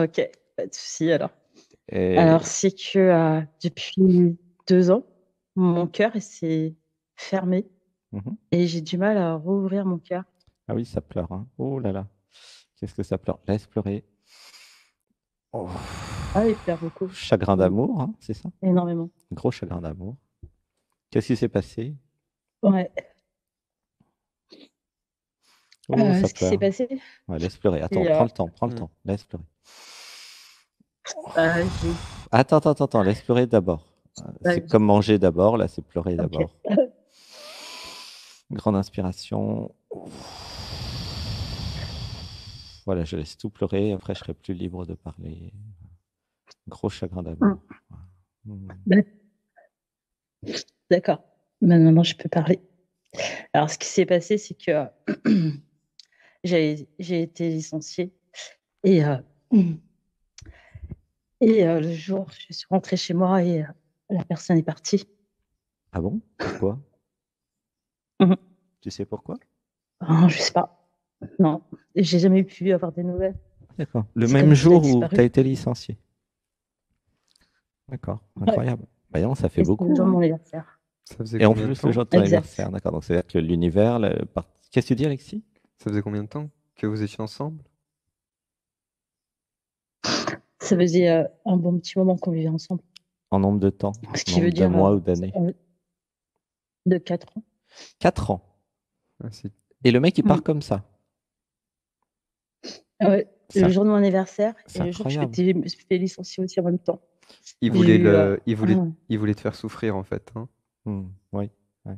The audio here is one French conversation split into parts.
Ok, pas de souci alors. Alors, Et... c'est que depuis 2 ans, mon cœur il s'est fermé Mhm. et j'ai du mal à rouvrir mon cœur. Ah oui, ça pleure, hein. Oh là là, qu'est-ce que ça pleure? Laisse pleurer. Oh. Ah, il pleure beaucoup. Chagrin Mm. d'amour, hein, c'est ça? Énormément. Gros chagrin d'amour. Qu'est-ce qui s'est passé? Ouais. Oh, ça Ce qui s'est pleure. passé, Ouais, laisse pleurer. Attends, c'est prends le Hmm. temps, laisse pleurer. j'ai. Attends, laisse pleurer d'abord. bah, C'est comme manger d'abord, là, c'est pleurer ok. d'abord. Grande inspiration. Voilà, je laisse tout pleurer, après je serai plus libre de parler. Gros chagrin Mm. d'amour. Hmm. D'ac- D'accord. Maintenant, je peux parler. Alors, ce qui s'est passé, c'est que j'ai été licenciée et, le jour, je suis rentrée chez moi et la personne est partie. Ah bon? Pourquoi? Mhm. Tu sais pourquoi? Je sais pas. Non, j'ai jamais pu avoir des nouvelles. D'accord. Le C'est même comme si elle a jour où tu as disparu. été licencié. D'accord, Ouais. incroyable. Bah non, ça fait Et c'était le beaucoup, jour de hein. mon anniversaire. Ça faisait Et en combien de plus, le temps? jour de ton Exact. anniversaire, d'accord. Donc, c'est-à-dire que l'univers. Qu'est-ce que tu dis, Alexis? Ça faisait combien de temps que vous étiez ensemble? Ça faisait un bon petit moment qu'on vivait ensemble. En nombre de temps, Ce qui nombre veut de dire mois ou d'années? de 4 ans. 4 ans. Ah, c'est- Et le mec, il part Mm. comme ça. Ouais, C'est le inc- jour de mon anniversaire c'est et le jour où incroyable. je me suis fait licencier aussi en même temps. Il J'ai voulait eu. il voulait te faire souffrir en fait, hein. Oui. Ouais.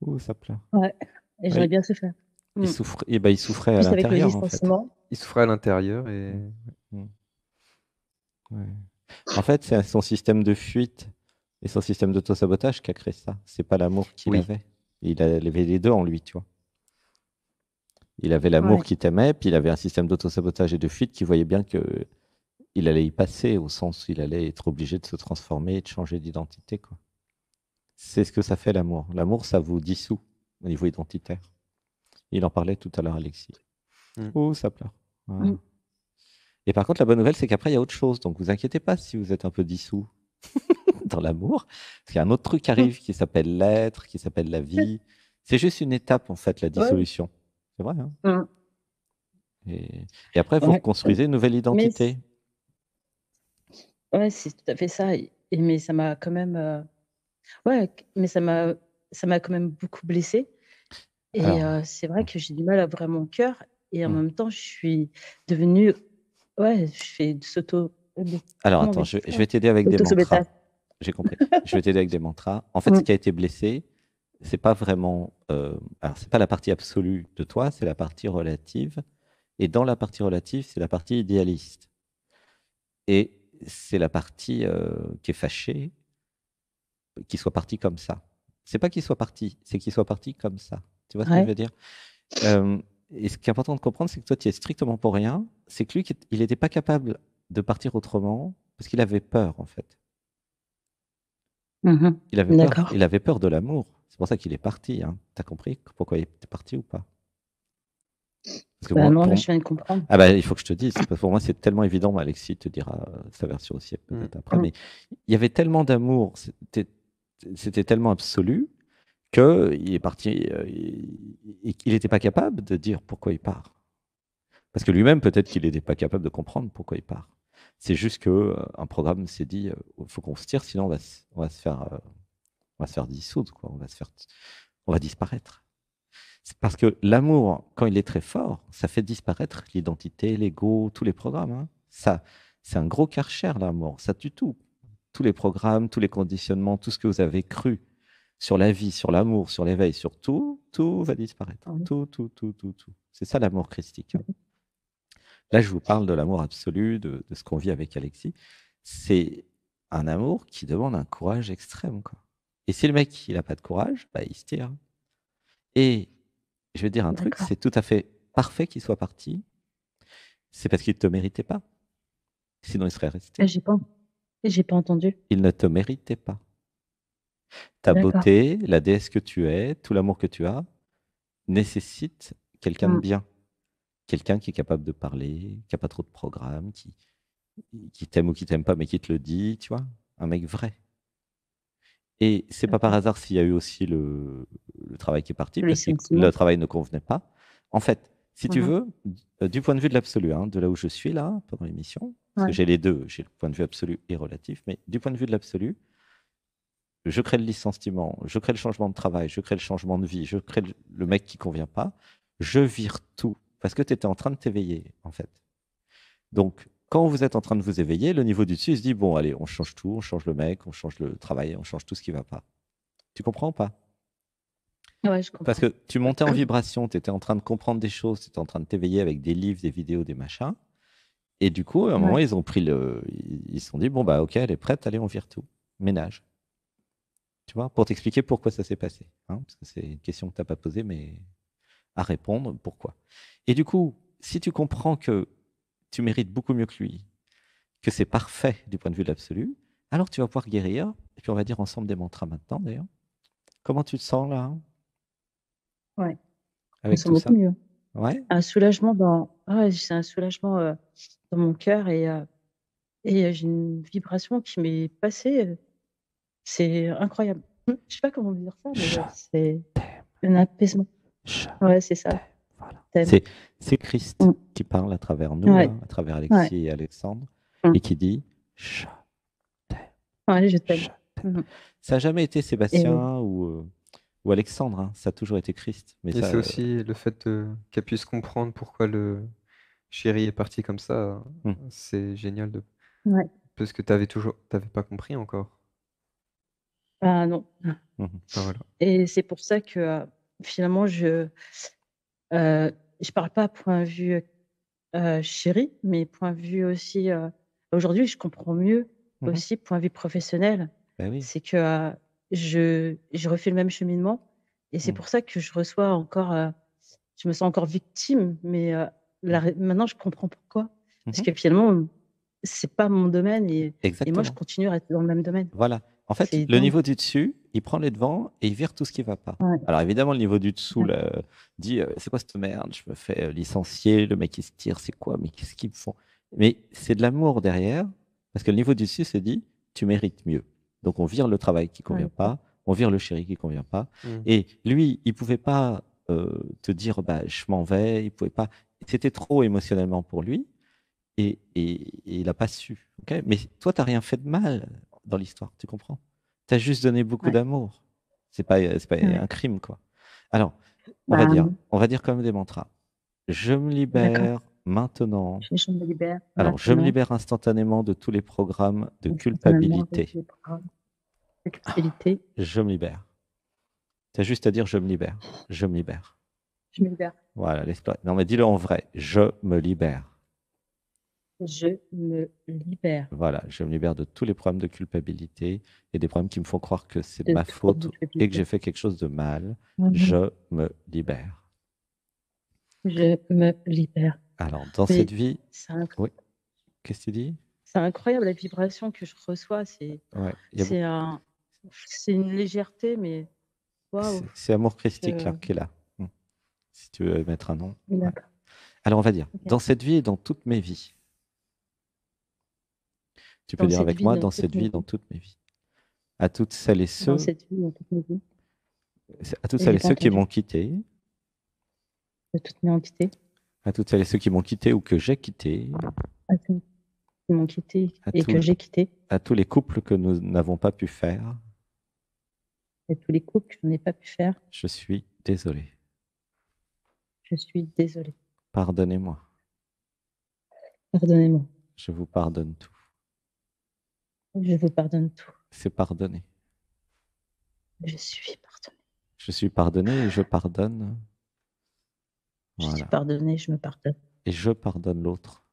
Ouh, ça pleure. Ouais, et j'en ai Oui. bien souffert. Il Mm. souffre, et ben, il souffrait à Plus avec le l'intérieur, en fait. licenciement. Il souffrait à l'intérieur et Mm. Mm. Ouais. En fait, c'est son système de fuite et son système d'autosabotage qui a créé ça. C'est pas l'amour qu'il oui, avait. Il avait les deux en lui, tu vois. Il avait l'amour Ouais. qui t'aimait, puis il avait un système d'autosabotage et de fuite qui voyait bien que il allait y passer, au sens où il allait être obligé de se transformer et de changer d'identité, quoi. C'est ce que ça fait l'amour. L'amour, ça vous dissout au niveau identitaire. Il en parlait tout à l'heure, Alexis. mm. Oh, ça pleure. Voilà. Mm. Et par contre, la bonne nouvelle, c'est qu'après, il y a autre chose. Donc, vous inquiétez pas si vous êtes un peu dissous dans l'amour. Parce qu'il y a un autre truc qui Mm. arrive qui s'appelle l'être, qui s'appelle la vie. C'est juste une étape, en fait, la Ouais. dissolution. C'est vrai, hein. Mm. Et après, vous Ouais. reconstruisez une nouvelle Mais identité. ouais, c'est tout à fait ça. Mais ça m'a quand même. Ouais, mais ça m'a quand même beaucoup blessée. Et Alors, c'est vrai que j'ai du mal à ouvrir mon cœur. Et en hmm. même temps, je suis devenue. Ouais, je fais de s'auto. Alors, Comment on attends, dit je ça? vais t'aider avec des mantras. Auto-sabotage. J'ai compris. Je vais t'aider avec des mantras. En fait, ce Mm. qui a été blessé, c'est pas vraiment. Alors, c'est pas la partie absolue de toi, c'est la partie relative. Et dans la partie relative, c'est la partie idéaliste. Et c'est la partie qui est fâchée, qu'il soit parti comme ça. C'est pas qu'il soit parti, c'est qu'il soit parti comme ça. Tu vois ce que je Ouais. veux dire? Et ce qui est important de comprendre, c'est que toi, tu es strictement pour rien. C'est que lui, il n'était pas capable de partir autrement parce qu'il avait peur, en fait. Mhm. Il avait peur. D'accord. Il avait peur de l'amour. C'est pour ça qu'il est parti. Hein. Tu as compris pourquoi il est parti ou pas? Parce que Bah moi, non, là, je viens de comprendre. ah bah, il faut que je te dise. Parce que pour moi, c'est tellement évident. Alexis te dira sa version aussi Mm. peut-être après. Mm. Mais il y avait tellement d'amour. C'était tellement absolu qu'il est parti. Il n'était pas capable de dire pourquoi il part. Parce que lui-même, peut-être qu'il n'était pas capable de comprendre pourquoi il part. C'est juste que un programme s'est dit, il faut qu'on se tire, sinon on va se faire dissoudre, quoi. On va disparaître. C'est parce que l'amour, quand il est très fort, ça fait disparaître l'identité, l'ego, tous les programmes, hein. Ça, c'est un gros karcher, l'amour. Ça tue tout. Tous les programmes, tous les conditionnements, tout ce que vous avez cru sur la vie, sur l'amour, sur l'éveil, sur tout, tout va disparaître. Mm. Tout, tout, tout, tout, tout. C'est ça l'amour christique, hein. Là, je vous parle de l'amour absolu, de ce qu'on vit avec Alexis. C'est un amour qui demande un courage extrême, quoi. Et si le mec, il n'a pas de courage, bah, il se tire. Et je vais te dire un truc, D'accord. c'est tout à fait parfait qu'il soit parti. C'est parce qu'il ne te méritait pas. Sinon, il serait Ah, resté. j'ai pas entendu. Il ne te méritait pas. Ta D'accord. beauté, la déesse que tu es, tout l'amour que tu as, nécessite quelqu'un de Mm. bien. Quelqu'un qui est capable de parler, qui n'a pas trop de programmes, qui t'aime ou qui t'aime pas, mais qui te le dit, tu vois, un mec vrai. Et c'est pas par D'accord. hasard s'il y a eu aussi le travail qui est parti, Les parce que le sentiments. travail ne convenait pas. En fait, si tu Mhm. veux, du point de vue de l'absolu, hein, de là où je suis là, pendant l'émission, parce que Ouais. j'ai les deux, j'ai le point de vue absolu et relatif, mais du point de vue de l'absolu, je crée le licenciement, je crée le changement de travail, je crée le changement de vie, je crée le mec qui convient pas, je vire tout, parce que tu étais en train de t'éveiller, en fait. Donc, quand vous êtes en train de vous éveiller, le niveau du dessus, il se dit, bon, allez, on change tout, on change le mec, on change le travail, on change tout ce qui va pas. Tu comprends ou pas? Ouais, je Parce comprends. que tu montais en vibration, tu étais en train de comprendre des choses, tu étais en train de t'éveiller avec des livres, des vidéos, des machins. Et du coup, à un moment, Ouais. ils ont pris ils se sont dit, bon, bah, ok, elle est prête, allez, on vire tout. Ménage. Tu vois, pour t'expliquer pourquoi ça s'est passé. Hein, parce que c'est une question que tu n'as pas posée, mais à répondre, pourquoi. Et du coup, si tu comprends que tu mérites beaucoup mieux que lui, que c'est parfait du point de vue de l'absolu, alors tu vas pouvoir guérir. Et puis on va dire ensemble des mantras maintenant, d'ailleurs. Comment tu te sens là, hein, Ouais. Je me avec sens tout beaucoup ça? mieux. Ouais? Un soulagement dans. Ah ouais, c'est un soulagement dans mon cœur et j'ai une vibration qui m'est passée. C'est incroyable. Je sais pas comment dire ça, mais Je c'est t'aime. un apaisement. Je Ouais, c'est ça. t'aime. Voilà. T'aimes. C'est Christ Mm. qui parle à travers nous, Ouais. là, à travers Ouais. Alexis et Alexandre, Mm. et qui dit je t'aime. Ouais, je t'aime. Je t'aime. Mhm. Ça n'a jamais été Et Sébastien ou Alexandre, hein, ça a toujours été Christ. Mais Et ça, c'est aussi le fait qu'elle puisse comprendre pourquoi le chéri est parti comme ça. C'est génial ouais. parce que t'avais pas compris encore. Ah non. Ah, voilà. Et c'est pour ça que finalement, je parle pas point de vue chéri, mais point de vue aussi. Aujourd'hui, je comprends mieux Mhm. aussi point de vue professionnel. Ben oui. C'est que je refais le même cheminement et c'est Mhm. pour ça que je reçois encore. Je me sens encore victime, mais maintenant, je comprends pourquoi. Parce Mhm. que finalement, c'est pas mon domaine et moi, je Exactement. continue à être dans le même domaine. Voilà. En fait, C'est le dingue. niveau du dessus, il prend les devants et il vire tout ce qui ne va pas. Ouais. Alors évidemment, le niveau du dessous Ouais. là, dit c'est quoi cette merde? Je me fais licencier, le mec il se tire, c'est quoi? Mais qu'est-ce qu'ils me font? Mais c'est de l'amour derrière, parce que le niveau du dessus se dit tu mérites mieux. Donc on vire le travail qui ne convient Ouais. pas, on vire le chéri qui ne convient pas. Mm. Et lui, il ne pouvait pas te dire bah, je m'en vais, il pouvait pas. C'était trop émotionnellement pour lui et il n'a pas su. Ok. Mais toi, tu n'as rien fait de mal dans l'histoire, tu comprends? Tu as juste donné beaucoup Ouais. d'amour. C'est pas Ouais. un crime, quoi. Alors, Bah, on va dire comme des mantras. Je me d'accord. libère maintenant. Je me libère Alors, je me maintenant, libère instantanément de tous les programmes de personnellement, avec culpabilité. les programmes de culpabilité. Je me libère. Tu as juste à dire je me libère. Je me libère. Je me libère. Voilà, non, mais dis-le en vrai. Je me libère. Je me libère Voilà, je me libère de tous les problèmes de culpabilité et des problèmes qui me font croire que c'est de de ma toute forme de faute et que culpabilité. j'ai fait quelque chose de mal. Mhm. Je me libère. Je me libère. Alors, dans cette Mais vie, c'est inc- oui, qu'est-ce que tu dis? c'est incroyable la vibration que je reçois. Ouais, il y a C'est beaucoup. un, c'est une légèreté, mais waouh. C'est Amour Christique là, Je- qui est là. Si tu veux mettre un nom. Ouais. D'accord. Alors, on va dire, Ok. dans cette vie et dans toutes mes vies. Tu peux Dans dire cette avec vie, moi, dans dans toutes cette mes vie et dans vies, toutes mes vies. À toutes celles et dans ceux, cette vie, dans toutes mes vies, à toutes et celles j'ai et pas ceux qui entendu m'ont quitté, de toutes mes entités, à toutes celles et ceux qui m'ont quitté ou que j'ai quitté, à tous qui m'ont quitté à et que tous, j'ai quitté, à tous les couples que nous n'avons pas pu faire, et tous les coups que je n'ai pas pu faire, je suis désolé. je suis désolée. Pardonnez-moi. Pardonnez-moi. Je vous pardonne tout. Je vous pardonne tout. C'est pardonné. Je suis pardonnée. Je suis pardonné et je pardonne. Je suis Voilà. pardonnée, je me pardonne. Et je pardonne l'autre.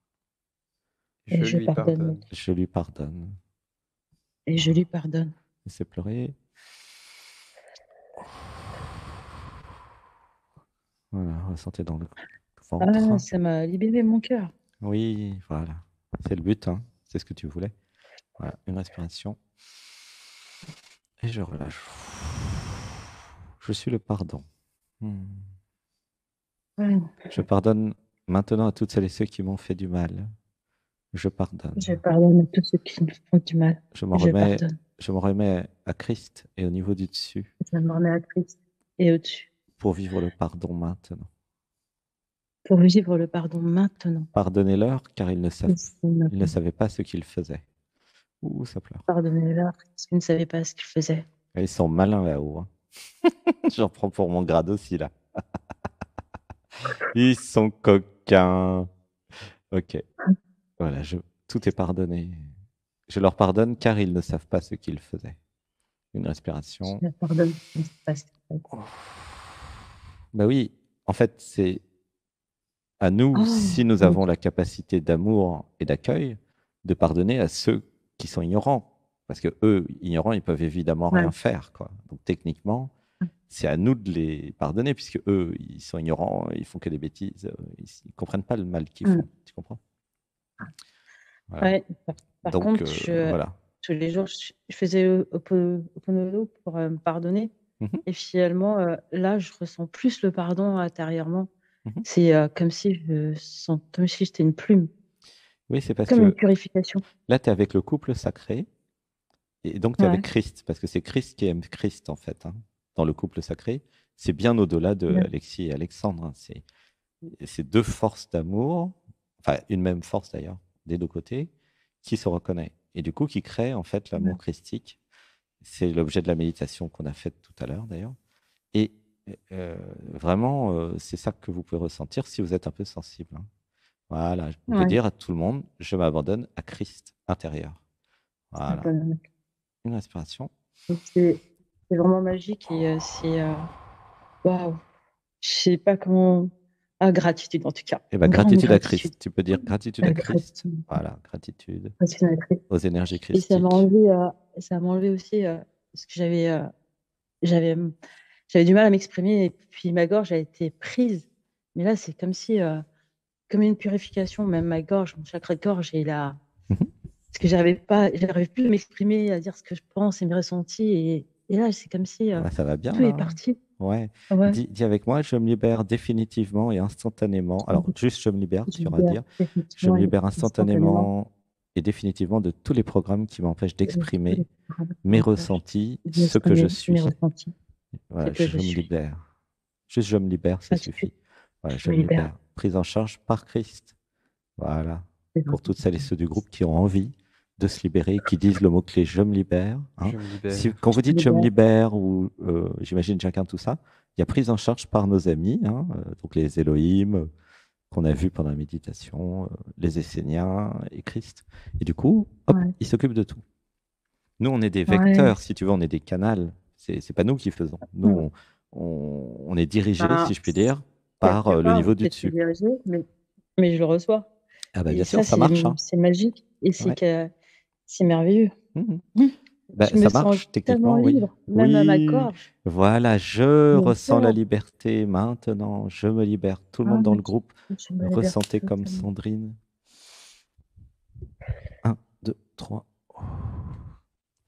Et Je je lui pardonne pardonne. l'autre. Je lui pardonne. Et je lui pardonne. Laissez pleurer. Voilà, ressentez dans le ventre. Ah, ça m'a libéré mon cœur. Oui, voilà. C'est le but, hein. C'est ce que tu voulais. Voilà, une respiration. Et je relâche. Je suis le pardon. Ouais. Je pardonne maintenant à toutes celles et ceux qui m'ont fait du mal. Je pardonne. Je pardonne à tous ceux qui me font du mal. Je m'en Je remets, pardonne. je m'en remets à Christ et au niveau du dessus Je me remets à Christ et au-dessus. pour vivre le pardon maintenant. Pour vivre le pardon maintenant. Pardonnez-leur car ils ne Maintenant. savaient pas ce qu'ils faisaient. Ouh, ça pleure. Pardonnez-leur parce qu'ils ne savaient pas ce qu'ils faisaient. Et ils sont malins là-haut. Hein. J'en prends pour mon grade aussi là. Ils sont coquins. Ok. Voilà, tout est pardonné. Je leur pardonne car ils ne savent pas ce qu'ils faisaient. Une respiration. Je pardonne. Je ne sais pas ce qu'ils faisaient. Ben oui, en fait, c'est à nous, Oh, si nous mon avons Dieu. la capacité d'amour et d'accueil, de pardonner à ceux qui sont ignorants. Parce que eux, ignorants, ils peuvent évidemment Ouais. rien faire, quoi. Donc techniquement, c'est à nous de les pardonner, puisque eux, ils sont ignorants, ils font que des bêtises, ils ne comprennent pas le mal qu'ils font. Tu comprends? Voilà. Ouais. Par Donc, contre, voilà. tous les jours, je faisais Ho'oponopono pour me pardonner. Mhm, Et finalement, là, je ressens plus le pardon intérieurement. mhm. C'est comme si j'étais une plume, Oui, c'est parce comme une que purification. là, tu es avec le couple sacré, et donc tu es avec Ouais. Christ, parce que c'est Christ qui aime Christ, en fait, hein, dans le couple sacré. C'est bien au-delà de Ouais. Alexis et Alexandre. Hein. C'est deux forces d'amour, enfin une même force d'ailleurs, des deux côtés, qui se reconnaît. Et du coup, qui crée en fait l'amour christique. C'est l'objet de la méditation qu'on a faite tout à l'heure d'ailleurs. Et vraiment, c'est ça que vous pouvez ressentir si vous êtes un peu sensible. Hein. Voilà, vous pouvez Ouais. dire à tout le monde, je m'abandonne à Christ intérieur. Voilà, une respiration. C'est vraiment magique et c'est waouh. Je sais pas comment. Ah, gratitude en tout cas. Et bien, Grande gratitude à gratitude. Christ. Tu peux dire gratitude à Christ. Gratitude. Voilà, gratitude Gratitude à Christ. aux énergies Et christiques. ça m'a enlevé aussi parce que j'avais du mal à m'exprimer et puis ma gorge a été prise. Mais là, c'est comme si comme une purification, même ma gorge, mon chakra de gorge est là. Mhm. Parce que j'arrivais plus à m'exprimer, à dire ce que je pense et mes ressentis. Et là, c'est comme si Ça va bien tout là. est parti. Ouais. Ouais. Dis avec moi, je me libère définitivement et instantanément. Alors, juste je me libère, Je tu me auras à libère dire. Je définitivement me et libère instantanément instantanément et définitivement de tous les programmes qui m'empêchent de tous les d'exprimer programmes qui mes m'empêchent ressentis, de ce que je m'exprimer mes suis. ressentis, ce Voilà, que je je me suis. libère. Juste je me libère, ça Pas tout de suite, suffit. Voilà, je je me me libère. libère. Prise en charge par Christ. Voilà. des Pour toutes celles et ressentis. ceux du groupe qui ont envie de se libérer, qui disent le mot-clé je me libère. Hein. Je me libère. Quand vous Je me dites je me libère. libère, ou j'imagine chacun tout ça, il y a prise en charge par nos amis, hein, donc les Elohim qu'on a vus pendant la méditation, les Esséniens et Christ. Et du coup, hop, Ouais. ils s'occupent de tout. Nous, on est des Ouais. vecteurs, si tu veux, on est des canals. C'est pas nous qui faisons. Nous, on est dirigés, Ben, si je puis dire, par quelque le part, niveau du peut-être que je suis dessus. dirigée, mais je le reçois. Ah bah Et bien sûr, ça, ça marche. Hein. c'est magique. Et Ouais. c'est merveilleux. Mhm. Mmh. Bah, Je me ça sens marche tellement techniquement, oui. libre, même à ma Oui, gorge, voilà, je mon ressens la cœur. liberté maintenant. Je me libère. Tout le Ah, monde dans le groupe, je me libère ressentez comme totalement. Sandrine. 1, 2, 3.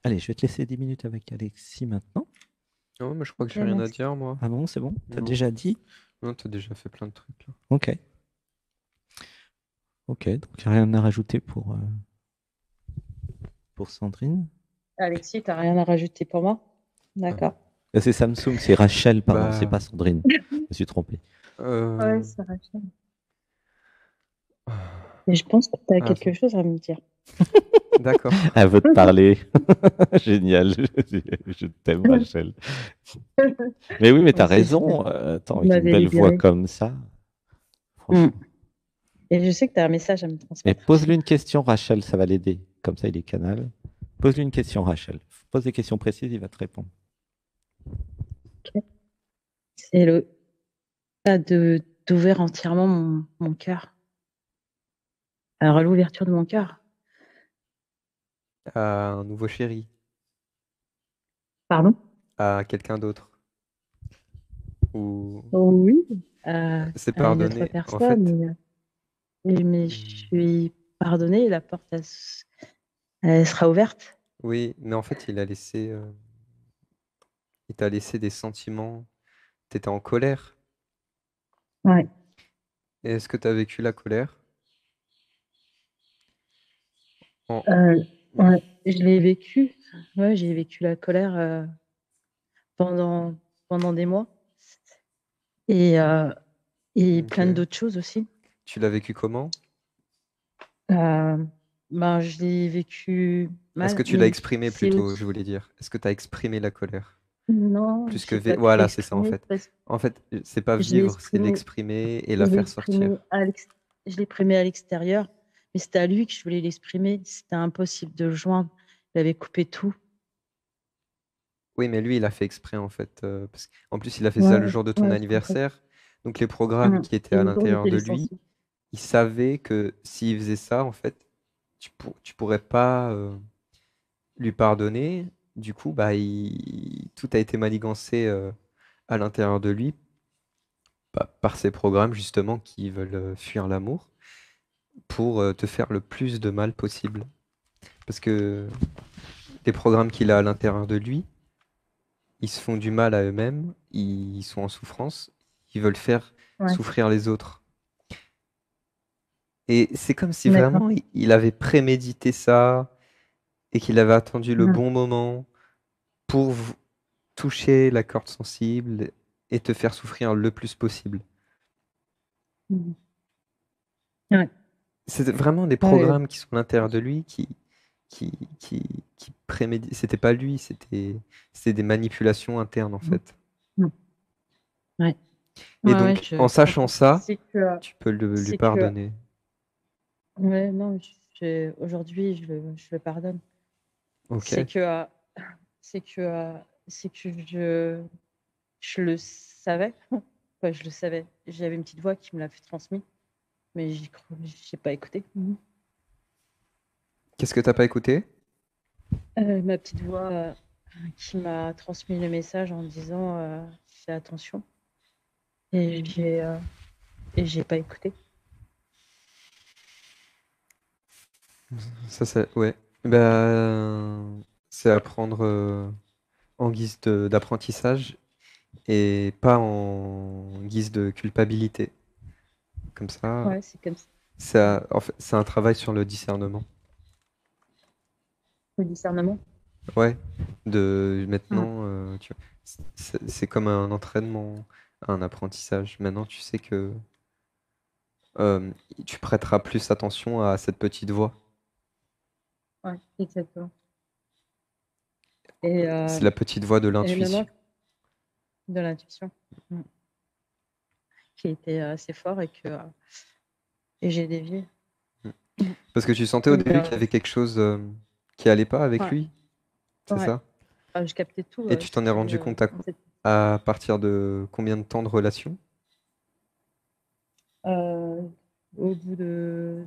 Allez, je vais te laisser 10 minutes avec Alexis maintenant. Non, mais je crois que Ok, j'ai rien à merci. dire, moi. Ah bon, c'est bon? T'as Non. déjà dit? Non, t'as déjà fait plein de trucs là. Ok. Ok, donc il n'y a rien à rajouter pour Sandrine? Alexis, t'as rien à rajouter pour moi? D'accord. C'est Samsung, c'est Rachel, pardon, c'est Bah, pas Sandrine. Je me suis trompé. Ouais, ça Rachel. Mais je pense que tu as quelque chose à me dire. D'accord. Elle veut te parler. Génial. Je t'aime, Rachel. Mais oui, mais tu as raison. Attends, Vous avec une m'avez belle voix libérée. comme ça. Franchement. Et je sais que tu as un message à me Et transmettre pose-lui aussi. une question, Rachel, ça va l'aider. Comme ça, il est canal. Pose-lui une question, Rachel. Pose des questions précises, il va te répondre. Okay. C'est le fait d'ouvrir entièrement mon cœur. Alors, l'ouverture de mon cœur. À un nouveau chéri. Pardon? À quelqu'un d'autre. Ou Oui. c'est À une autre pardonné. En fait, personne. Mais je suis pardonnée et la porte, elle sera ouverte. oui, mais en fait, il t'a laissé des sentiments. T'étais en colère. Ouais. Et est-ce que t'as vécu la colère? En- Euh, ouais, je l'ai vécu. Ouais, j'ai vécu la colère pendant, pendant des mois et, euh, et Ok. plein d'autres choses aussi. Tu l'as vécu comment? Euh, ben, je l'ai vécu Est-ce que mal, tu l'as mais exprimé c'est plutôt, je aussi. voulais dire. Est-ce que tu as exprimé la colère? Non, Plus que j'ai pas pu Voilà, c'est ça en l'exprimer fait. parce que En fait, c'est pas je l'ai vivre, c'est exprimé, l'exprimer et je la l'ai faire exprimé sortir. je l'ai exprimé à l'extérieur, mais c'était à lui que je voulais l'exprimer. C'était impossible de le joindre. Il avait coupé tout. Oui, mais lui, il a fait exprès en fait. Parce qu'en plus, il a fait ça le Ouais, jour de ton ouais, j'ai compris. anniversaire. Donc les programmes qui étaient Et à le jour de l'intérieur de lui, télésensible. il savait que s'il faisait ça, en fait, tu pourrais pas lui pardonner. Du coup, bah, tout a été manigancé à l'intérieur de lui par ces programmes justement qui veulent fuir l'amour pour te faire le plus de mal possible. Parce que les programmes qu'il a à l'intérieur de lui, ils se font du mal à eux-mêmes, ils sont en souffrance, ils veulent faire Ouais, souffrir les autres. Et c'est comme si d'accord. vraiment il avait prémédité ça et qu'il avait attendu le Mhm. bon moment pour toucher la corde sensible et te faire souffrir le plus possible. Mhm. Ouais. C'est vraiment des Ouais, programmes qui sont à l'intérieur de lui qui préméditent. C'était pas lui, c'était des manipulations internes en mhm. fait. Mhm. Ouais. Et Ouais, ouais, donc, en je sachant comprends. ça, C'est que, tu peux lui c'est que, pardonner. ouais, non, aujourd'hui, je le pardonne. C'est Ok. que, c'est que, c'est que je le savais. Enfin, je le savais. J'avais une petite voix qui me l'a fait transmis, mais j'ai pas écouté. Qu'est-ce que t'as pas écouté? Ma petite voix qui m'a transmis le message en disant fais attention. Et j'ai pas écouté. Ça, ouais. Ben, c'est à prendre en guise d'apprentissage et pas en guise de culpabilité. Comme ça, Ouais, c'est comme ça. en fait, c'est un travail sur le discernement. Le discernement. Ouais, de Mm. maintenant, c'est comme un entraînement, un apprentissage. Maintenant, tu sais que euh, tu prêteras plus attention à cette petite voix. Ouais, exactement. Et, C'est la petite voix de et maintenant, l'intuition. de l'intuition, qui était assez fort et j'ai dévié. Mm. Mm. Parce que tu sentais au Et, début qu'il y avait quelque chose qui allait pas avec ouais, lui, c'est ouais. ça? Je captais tout Et tu ce t'en es qui, rendu compte en fait, à partir de combien de temps de relation? euh, au bout de,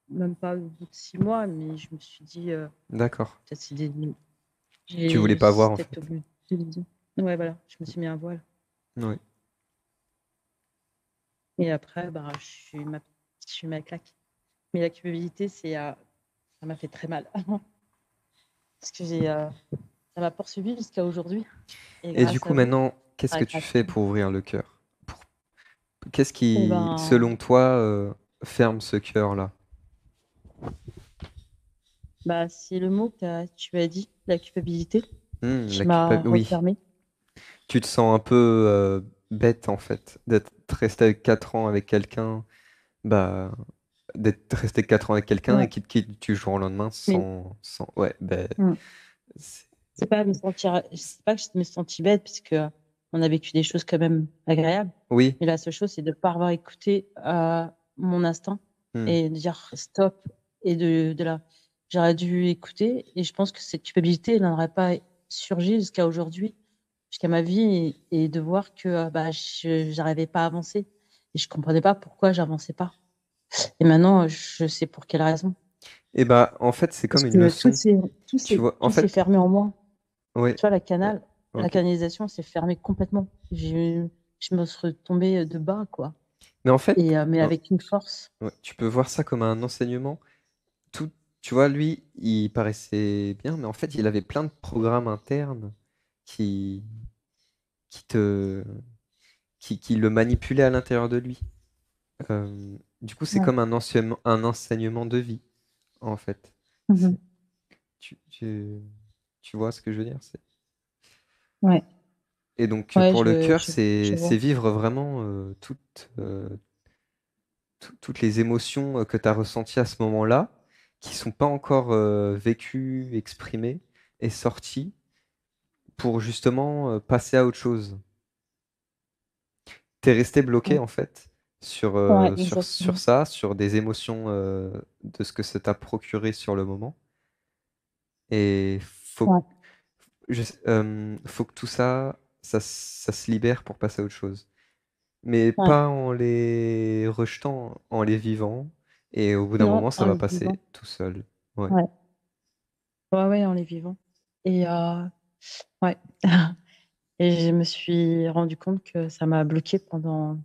même pas au bout de 6 mois, mais je me suis dit, D'accord. peut-être Tu voulais pas voir c'est en peut-être au fait. bout de 10. Ouais, voilà, je me suis mis un voile. Ouais. Et après, bah, je suis ma claque. Mais la culpabilité, ça m'a fait très mal. Parce que ça m'a poursuivi jusqu'à aujourd'hui. Et Et du grâce coup, à vous, maintenant, qu'est-ce enfin, que tu grâce à fais vous, pour ouvrir le cœur? Qu'est-ce et qui, selon ben, toi, ferme ce cœur-là? bah, c'est le mot que tu as dit, la culpabilité, qui La m'a culpabilité. Oui. refermée. Tu te sens un peu bête en fait, d'être resté 4 ans avec quelqu'un, bah, d'être resté 4 ans avec quelqu'un et Ouais. qui te quitte du jour au lendemain Mais ouais, ben, mm, c'est- c'est pas que je me sentis bête, parce que on a vécu des choses quand même agréables. oui, Mais la seule chose, c'est de ne pas avoir écouté mon instinct hmm. et de dire stop. Et de là, j'aurais dû écouter. Et je pense que cette culpabilité n'aurait pas surgi jusqu'à aujourd'hui, jusqu'à ma vie, et de voir que bah, je n'arrivais pas à avancer. Et je comprenais pas pourquoi j'avançais pas. Et maintenant, je sais pour quelle raison. Et bah, en fait, c'est Parce comme une que leçon. Tu vois, en tout s'est fait, fermé en moi. ouais, Tu vois, ouais, la ok. canalisation s'est fermée complètement. Je me suis retombée de bas, quoi. Mais en fait, Mais avec une force. ouais, tu peux voir ça comme un enseignement. Tout, tu vois, lui, il paraissait bien, mais en fait, il avait plein de programmes internes qui, qui te, qui le manipulaient à l'intérieur de lui. Du coup, c'est Ouais. comme un enseignement de vie, en fait. Mhm. Tu, tu, tu vois ce que je veux dire? Ouais, Et donc, ouais, pour le cœur, je c'est vois. vivre vraiment toutes les émotions que tu as ressenties à ce moment-là, qui sont pas encore vécues, exprimées et sorties, pour justement passer à autre chose. Tu es resté bloqué, Ouais, en fait, ouais, sur exactement. ça, sur des émotions de ce que ça t'a procuré sur le moment. Et Ouais, faut que tout ça, ça se libère pour passer à autre chose. Mais ouais. pas en les rejetant, en les vivant. Et au bout d'un Non, moment, ça en va les passer vivant. tout seul. Ouais. Ouais, ouais, ouais, en les vivant. Et ouais. Et je me suis rendu compte que ça m'a bloqué pendant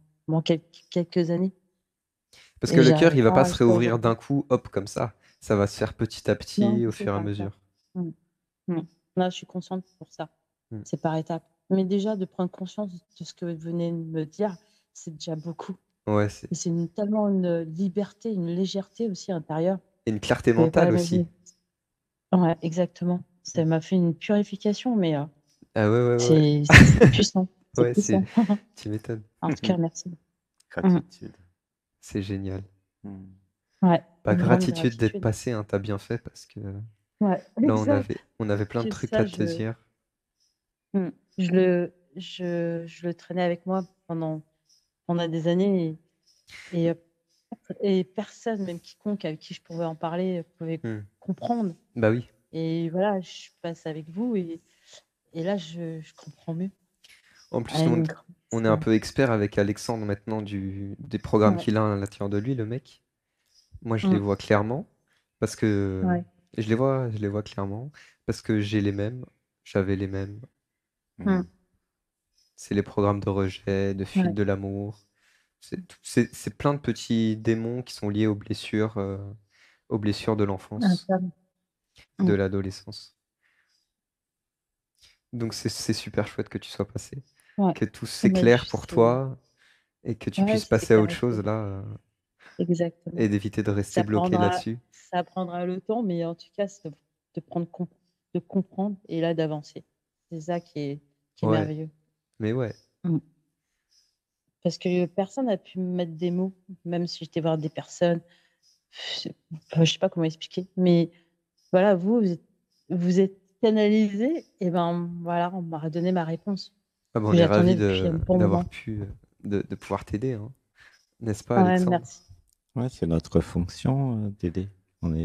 quelques années. Parce que Et le cœur, j'arrive il va pas pas se jusqu'à réouvrir aujourd'hui. d'un coup, hop, comme ça. Ça va se faire petit à Non, petit, au c'est fur et à par étapes. mesure. Mm. Mm. Là, je suis consciente pour ça. Mm. C'est par étapes. Mais déjà, de prendre conscience de ce que vous venez de me dire, c'est déjà beaucoup. Ouais, Et c'est tellement une liberté, une légèreté aussi intérieure. et une clarté Vous pouvez pas mentale aussi. imaginer. Ouais, exactement. Ça m'a fait une purification, mais Ah ouais, ouais, ouais. c'est puissant. C'est Ouais, puissant. tu m'étonnes. En tout cas, merci. Mm. Gratitude. C'est génial. Hmm. Ouais, Bah, vraiment une gratitude d'être gratitude. passé, hein, t'as bien fait parce que Ouais, là, exact. on avait plein de Puis trucs à ça, te dire. mm, je le traînais avec moi pendant des années et, et personne, même quiconque avec qui je pouvais en parler, pouvait Hmm. comprendre. Bah oui. Et voilà, je passe avec vous et là, je comprends mieux. En À plus, une grande- on est un peu expert avec Alexandre maintenant des programmes Ouais, qu'il a à l'intérieur de lui, le mec. Moi, je les mm, vois clairement parce que ouais, je les vois clairement parce que j'ai les mêmes, j'avais les mêmes. Hmm. mm, C'est les programmes de rejet, de fuite ouais. de l'amour. C'est plein de petits démons qui sont liés aux blessures de Ah, l'enfance, ça, de mm, l'adolescence. Donc c'est super chouette que tu sois passé, ouais. que tout Mais s'éclaire pour toi et que tu ouais, puisses c'est passer à autre clarifié. chose là Exactement. et d'éviter de rester Ça bloqué prendra, là-dessus. ça prendra le temps, mais en tout cas, c'est de de comprendre et là d'avancer. C'est ça qui est Ouais, merveilleux. mais ouais. Mm. Parce que personne n'a pu me mettre des mots, même si j'étais voir des personnes. Je sais pas comment expliquer, mais voilà, vous êtes canalisé, et ben voilà, on m'a donné ma réponse Ah bah, que on est j'attendais ravis depuis un bon d'avoir moment. pu de pouvoir t'aider, hein. N'est-ce pas, Ouais, Alexandre? merci. Ouais, c'est notre fonction d'aider. Mm.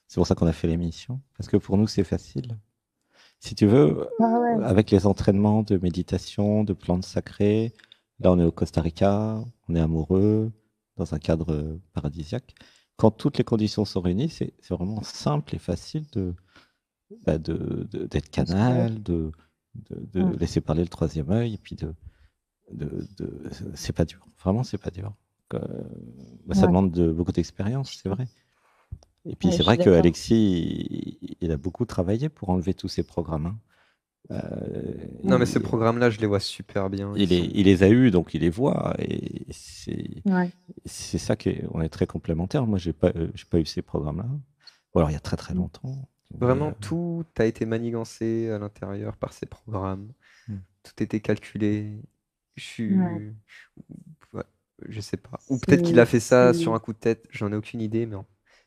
C'est pour ça qu'on a fait l'émission. Parce que pour nous, c'est facile. Si tu veux, Ah ouais, avec les entraînements de méditation, de plantes sacrées, là on est au Costa Rica, on est amoureux, dans un cadre paradisiaque. Quand toutes les conditions sont réunies, c'est vraiment simple et facile d'être inspiré. canal, de Mm. laisser parler le troisième œil, et puis c'est pas dur. Vraiment, c'est pas dur. Euh, Ça Ouais, demande beaucoup d'expérience, c'est vrai. Et puis ouais, c'est je suis vrai que d'accord. Alexis, il a beaucoup travaillé pour enlever tous ces programmes, hein. Non, mais Mm. ces programmes-là, je les vois super bien. Ils sont. Il les a eus, donc il les voit. Et Ouais. c'est ça on est très complémentaires. Moi, j'ai pas eu ces programmes-là. Ou alors il y a très très Mm. longtemps. Mais Vraiment, tout a été manigancé à l'intérieur par ces programmes. hmm. Tout était calculé. Je Ouais. suis. Ouais, je sais pas. Ou peut-être qu'il a C'est, fait ça sur c'est- un coup de tête, j'en ai aucune idée,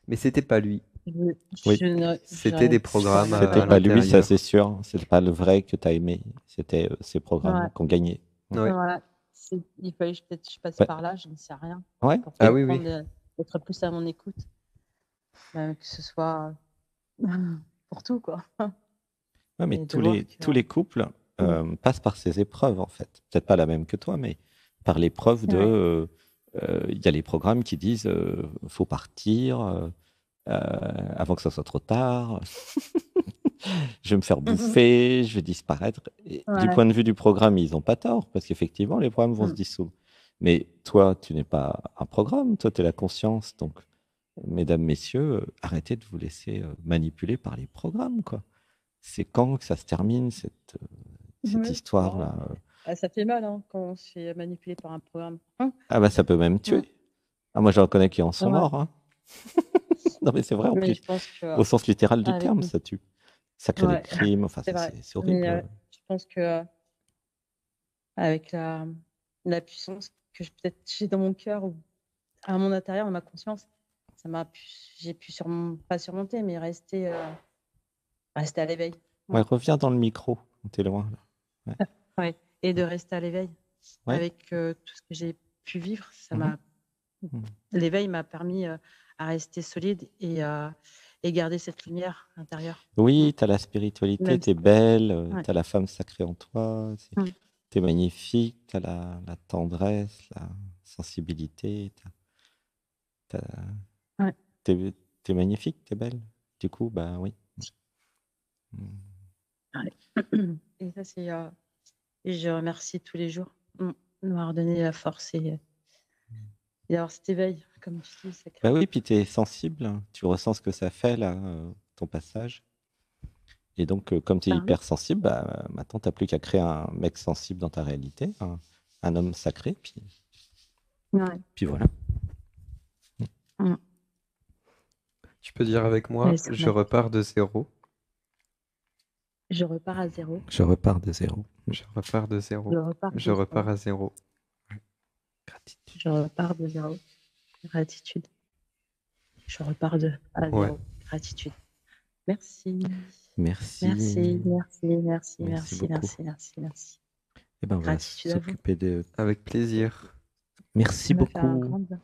mais c'était pas lui. Oui, C'était des programmes j'arrive pas c'était à à pas lui, ça l'intérieur. c'est sûr. C'était pas le vrai que tu as aimé. C'était ces programmes Ouais. qu'on gagnait. Ouais. Ouais. Voilà. Il fallait peut-être que je passe Ouais. par là, je ne sais rien, Ouais. pour Ah oui, oui. comprendre, être plus à mon écoute, que ce soit pour tout, quoi. Ouais, mais Et de voir que. tous les couples Mm. passent par ces épreuves, en fait. Peut-être pas la même que toi, mais par l'épreuve Ouais. il y a les programmes qui disent faut partir avant que ça soit trop tard. Je vais me faire bouffer, je vais disparaître. Et du Ouais. point de vue du programme, ils n'ont pas tort, parce qu'effectivement, les programmes vont se Mm. dissoudre. Mais toi, tu n'es pas un programme, toi, tu es la conscience. Donc, mesdames, messieurs, arrêtez de vous laisser manipuler par les programmes, quoi. C'est quand que ça se termine, cette Ouais. Bon. histoire-là? Ah, ça fait mal, hein, quand on se fait manipuler par un programme. Hein. Ah bah ça peut même Mm. tuer. Ah, moi, j'en connais qui en sont Ouais. morts, hein. Non, mais c'est vrai en Mais plus. je pense que Au sens littéral du avec, terme, ça tue. Ça crée des ouais, crimes. Enfin, c'est vrai. c'est Mais horrible. je pense que avec la puissance que peut-être j'ai dans mon cœur ou à mon intérieur, dans ma conscience, ça m'a pu, j'ai pu pas surmonter, mais rester à l'éveil. Ouais, Ouais. reviens dans le micro. T'es loin, là. Ouais. Ouais. Et de rester à l'éveil Ouais. avec tout ce que j'ai pu vivre, Mhm. l'éveil m'a permis à rester solide et garder cette lumière intérieure. Oui, tu as la spiritualité, Même tu es si- belle, ouais. tu as la femme sacrée en toi, Mm. tu es magnifique, tu as la tendresse, la sensibilité. Ouais. Tu es magnifique, tu es belle. Du coup, bah oui. Et ça, et je remercie tous les jours de m'avoir donné la force et d'avoir cet éveil, comme tu dis, sacré. Bah oui, puis tu es sensible, hein. Tu ressens ce que ça fait, là, ton passage. Et donc, comme tu es Pardon. hyper sensible, bah, maintenant, tu n'as plus qu'à créer un mec sensible dans ta réalité, un homme sacré, Ouais. puis voilà. Mm. Tu peux dire avec moi, Ouais, c'est je vrai. repars de zéro. Je repars à zéro. Je repars de zéro. Je repars de zéro. Je repars Je de repars zéro. à zéro. Gratitude. Je repars de zéro. Gratitude. Je repars à Ouais. zéro. Gratitude. Merci. Merci. Merci, merci, merci, Merci merci, beaucoup. merci, merci, merci. Eh ben, on va Gratitude à vous. s'occuper de... Avec plaisir. Merci Ça m'a fait un beaucoup. grand bien.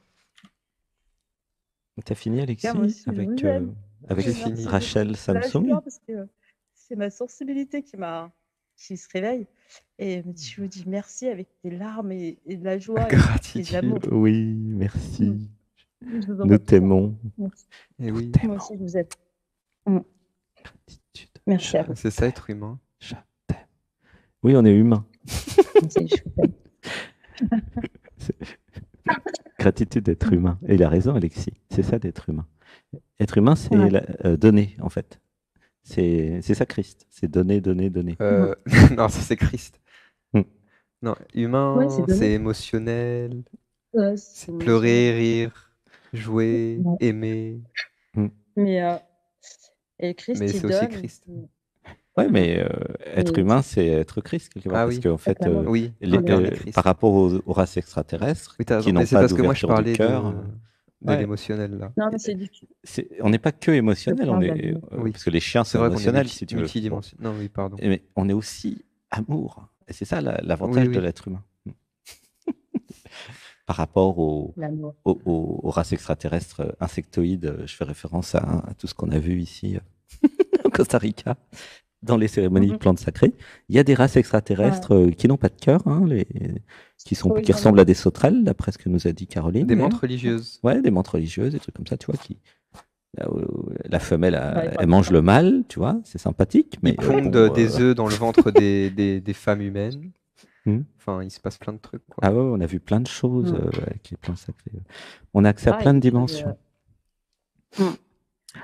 T'as fini, Alexis, Moi aussi, je avec, vous aime. avec J'ai Merci fini. Rachel beaucoup. Là, je Samsung? pleure parce que c'est ma sensibilité qui se réveille. Et je vous dis merci avec des larmes et de la joie et de Gratitude. l'amour. Oui, merci. Je vous Nous envoie tout ça. t'aimons. Merci. Et oui, T'aimons. Moi aussi, je vous aime. Gratitude. Merci à vous. c'est ça être humain. Je t'aime. Oui, on est humain. Merci, je vous aime. Gratitude d'être humain. Et il a raison, Alexis. C'est ça d'être humain. Être humain, c'est Ouais. donner, en fait. C'est ça, Christ. C'est donner, donner, donner. Non, ça c'est Christ. Mm. Non, Ouais, humain, c'est donné. c'est émotionnel. Ouais, C'est pleurer, rire, jouer, Ouais. aimer. Mais et Christ, Mais il c'est aussi donne. Christ. Ouais, mais être Et- humain, c'est être Christ, quelque part. Ah parce oui. qu'en fait, Clairement. Oui, les- incarner Christ. par rapport aux races extraterrestres, Oui, t'as raison. qui n'ont Mais c'est pas parce que moi je d'ouverture du parlais cœur, de ouais. l'émotionnel là. Non, mais c'est du on n'est pas que émotionnel, Le on plan de est, la vie. Oui. parce que les chiens C'est sont vrai qu'on est émotionnels, si tu veux. Bon. multidimensionnel. Non, oui, pardon. Mais on est aussi amour. Et c'est ça l'avantage Oui, oui. de l'être humain. Par rapport L'amour. aux races extraterrestres insectoïdes, je fais référence à tout ce qu'on a vu ici au Costa Rica, dans les cérémonies de plantes sacrées. Il y a des races extraterrestres qui n'ont pas de cœur, hein, qui ressemblent à des sauterelles, d'après ce que nous a dit Caroline. Des menthes religieuses. Ouais, des menthes religieuses, des trucs comme ça, tu vois, la femelle, Ouais, elle mange le mâle, tu vois, c'est sympathique. Mais Ils pondent des œufs dans le ventre des femmes humaines. Enfin, il se passe plein de trucs, quoi. Ah ouais, on a vu plein de choses avec les plantes sacrées. On a accès à plein de dimensions.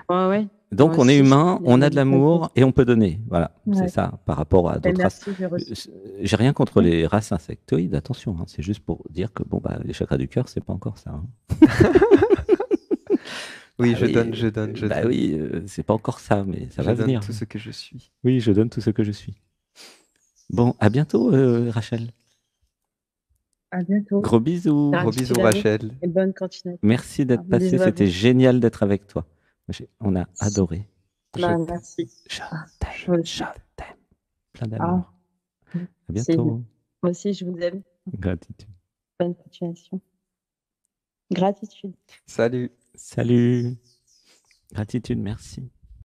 Ouais. Donc, on est humain, on a de l'amour et on peut donner. Voilà, c'est ça, par rapport à d'autres races. J'ai rien contre les races insectoïdes, attention, hein, c'est juste pour dire que bon, bah, les chakras du cœur, c'est pas encore ça. Hein. Oui, bah, je donne. Oui, c'est pas encore ça, mais ça va venir. Je donne tout ce que je suis. Oui, je donne tout ce que je suis. Bon, à bientôt, Rachel. À bientôt. Gros bisous. Gros bisous, Rachel. Et bonne continuation. Merci d'être passé, c'était génial d'être avec toi. On a adoré. Merci. Je t'aime. Plein d'amour. À bientôt. Moi aussi, je vous aime. Gratitude. Bonne continuation. Gratitude. Salut. Salut. Gratitude, merci.